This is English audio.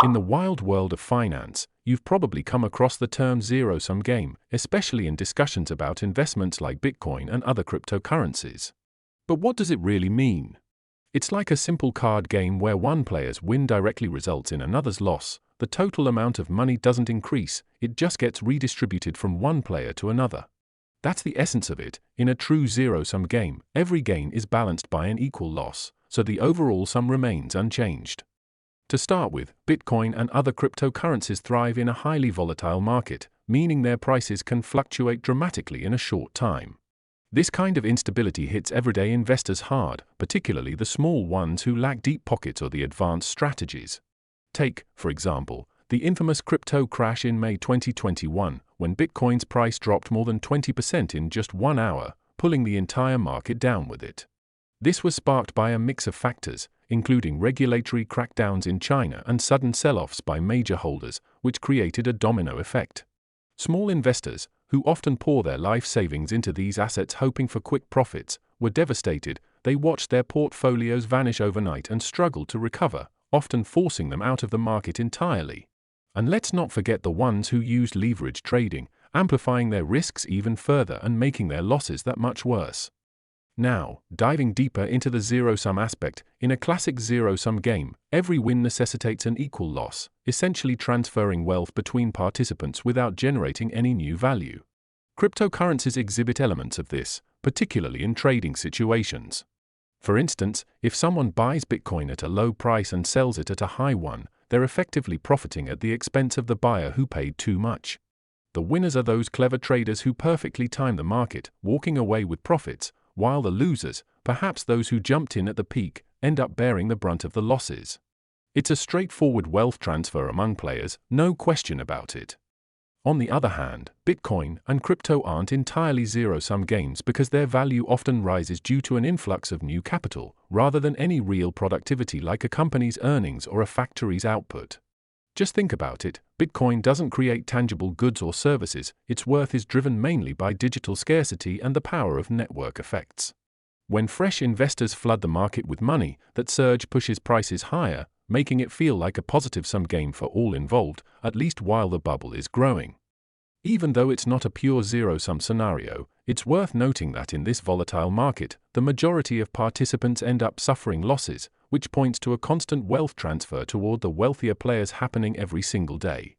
In the wild world of finance, you've probably come across the term zero-sum game, especially in discussions about investments like Bitcoin and other cryptocurrencies. But what does it really mean? It's like a simple card game where one player's win directly results in another's loss. The total amount of money doesn't increase, it just gets redistributed from one player to another. That's the essence of it. In a true zero-sum game, every gain is balanced by an equal loss, so the overall sum remains unchanged. To start with, Bitcoin and other cryptocurrencies thrive in a highly volatile market, meaning their prices can fluctuate dramatically in a short time. This kind of instability hits everyday investors hard, particularly the small ones who lack deep pockets or the advanced strategies. Take, for example, the infamous crypto crash in May 2021, when Bitcoin's price dropped more than 20% in just 1 hour, pulling the entire market down with it. This was sparked by a mix of factors, including regulatory crackdowns in China and sudden sell-offs by major holders, which created a domino effect. Small investors, who often pour their life savings into these assets hoping for quick profits, were devastated. They watched their portfolios vanish overnight and struggled to recover, often forcing them out of the market entirely. And let's not forget the ones who used leverage trading, amplifying their risks even further and making their losses that much worse. Now, diving deeper into the zero-sum aspect, in a classic zero-sum game, every win necessitates an equal loss, essentially transferring wealth between participants without generating any new value. Cryptocurrencies exhibit elements of this, particularly in trading situations. For instance, if someone buys Bitcoin at a low price and sells it at a high one, they're effectively profiting at the expense of the buyer who paid too much. The winners are those clever traders who perfectly time the market, walking away with profits, while the losers, perhaps those who jumped in at the peak, end up bearing the brunt of the losses. It's a straightforward wealth transfer among players, no question about it. On the other hand, Bitcoin and crypto aren't entirely zero-sum games because their value often rises due to an influx of new capital, rather than any real productivity like a company's earnings or a factory's output. Just think about it, Bitcoin doesn't create tangible goods or services, its worth is driven mainly by digital scarcity and the power of network effects. When fresh investors flood the market with money, that surge pushes prices higher, making it feel like a positive-sum game for all involved, at least while the bubble is growing. Even though it's not a pure zero-sum scenario, it's worth noting that in this volatile market, the majority of participants end up suffering losses, which points to a constant wealth transfer toward the wealthier players happening every single day.